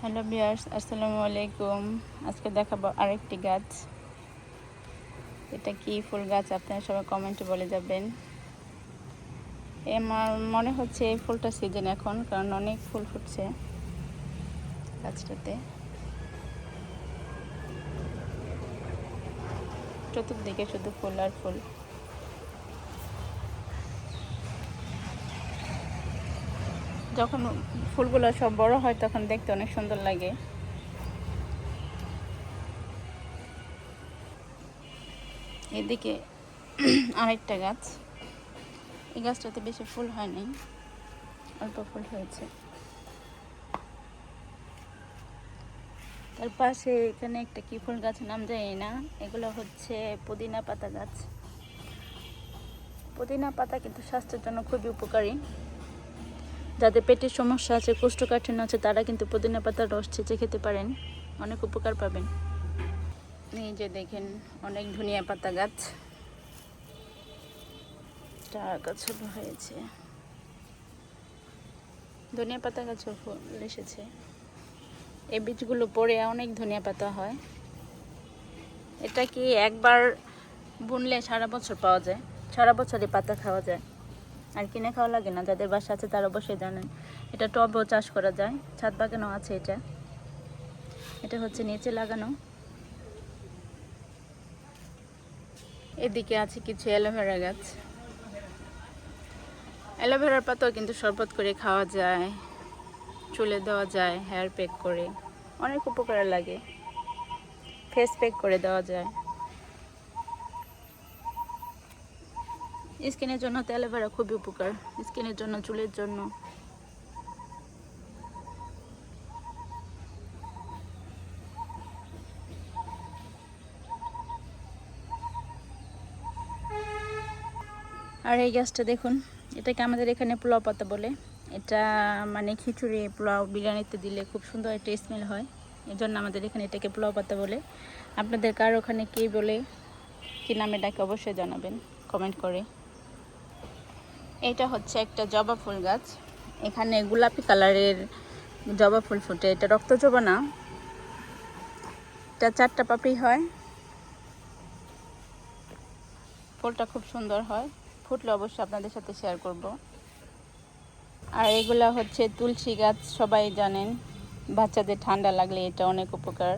Hello viewers, আসসালামু আলাইকুম। আজকে দেখাবো আরেকটি গাছ। এটা কি ফুল গাছ আপনারা সবাই কমেন্টে বলে যাবেন। আমার মনে হচ্ছে এই ফুলটা সিজন এখন, কারণ অনেক ফুল ফুটছে গাছটাতে। চতুর্দিকে শুধু ফুল আর ফুল। যখন ফুলগুলো সব বড় হয় তখন দেখতে অনেক সুন্দর লাগে। এদিকে আরেকটা গাছ। এই গাছটাতে বেশি ফুল হয় নাই, অল্প ফুল হয়েছে। তার পাশে এখানে একটা কি ফুল গাছের নাম জানি না, এগুলো হচ্ছে পুদিনা পাতা গাছ। পুদিনা পাতা কিন্তু স্বাস্থ্যের জন্য খুবই উপকারী। যাদের পেটের সমস্যা আছে, কোষ্ঠকাঠিন্য আছে, তারা কিন্তু পুদিনা পাতার রস ছেঁচে খেতে পারেন, অনেক উপকার পাবেন। এই যে দেখেন অনেক ধনিয়া পাতা গাছ, চারা গাছ হয়েছে। ধনিয়া পাতা গাছও ফুল এসেছে। এই বীজগুলো পড়ে অনেক ধনিয়া পাতা হয়। এটা কি একবার বুনলে সারা বছর পাওয়া যায়, সারা বছরই পাতা খাওয়া যায়, আর কিনে খাওয়া লাগে না। যাদের বাসা আছে তারা অবশ্যই জানেন। এটা টবেও চাষ করা যায়, ছাদ বাগানও আছে। এটা হচ্ছে নিচে লাগানো। এদিকে আছে কিছু অ্যালোভেরা গাছ। অ্যালোভেরার পাতাও কিন্তু শরবত করে খাওয়া যায়, চুলে দেওয়া যায়, হেয়ার প্যাক করে অনেক উপকার লাগে, ফেস প্যাক করে দেওয়া যায়। স্কিনের জন্য তো অ্যালোভেরা খুবই উপকার, স্কিনের জন্য, চুলের জন্য। আর এই গাছটা দেখুন, এটাকে আমাদের এখানে পোলাও পাতা বলে। এটা মানে খিচুড়ি, পোলাও, বিরিয়ানিতে দিলে খুব সুন্দর একটা স্মেল হয়, এই জন্য আমাদের এখানে এটাকে পোলাও পাতা বলে। আপনাদের কার ওখানে কী বলে, কী নামে ডাকে অবশ্যই জানাবেন কমেন্ট করে। এটা হচ্ছে একটা জবা ফুল গাছ। এখানে গোলাপি কালারের জবা ফুল ফুটে। এটা রক্ত জবা না, এটা 4টা পাপড়ি হয়। ফুলটা খুব সুন্দর হয়, ফুটলে অবশ্যই আপনাদের সাথে শেয়ার করব। আর এগুলা হচ্ছে তুলসী গাছ, সবাই জানেন, বাচ্চাদের ঠান্ডা লাগলে এটা অনেক উপকার।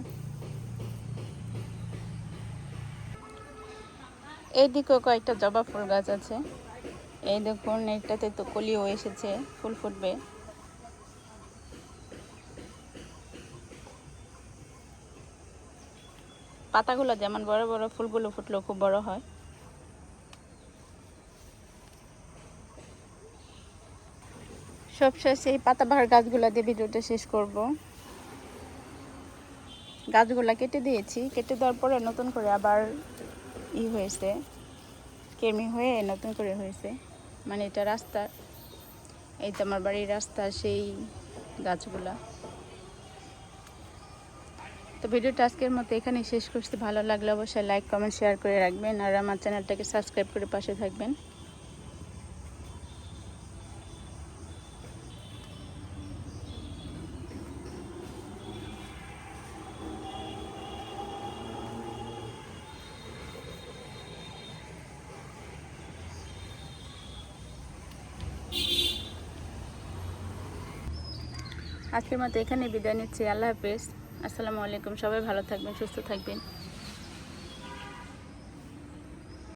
এইদিকেও কয়েকটা জবা ফুল গাছ আছে। এই দেখুন, এটাতে তো কলিও এসেছে, ফুল ফুটবে। পাতাগুলো যেমন বড় বড়, ফুলগুলো ফুটলেও খুব বড় হয়। সবশেষে এই পাতাবাহার গাছগুলো দিয়ে ভিডিওটা শেষ করব। গাছগুলা কেটে দিয়েছি, কেটে দেওয়ার পরে নতুন করে আবার হয়েছে, কেমি হয়ে নতুন করে হয়েছে। মানে এটা রাস্তা, এই তো আমার বাড়ির রাস্তা, সেই গাছগুলা। তো ভিডিওটা আজকের মতো এখানেই শেষ করছি। ভালো লাগলে অবশ্যই লাইক, কমেন্ট, শেয়ার করে রাখবেন, আর আমার চ্যানেলটাকে সাবস্ক্রাইব করে পাশে থাকবেন। আজকের মতো এখানে বিদায় নিচ্ছি। আল্লাহ হাফেজ, আসসালামু আলাইকুম। সবাই ভালো থাকবেন, সুস্থ থাকবেন।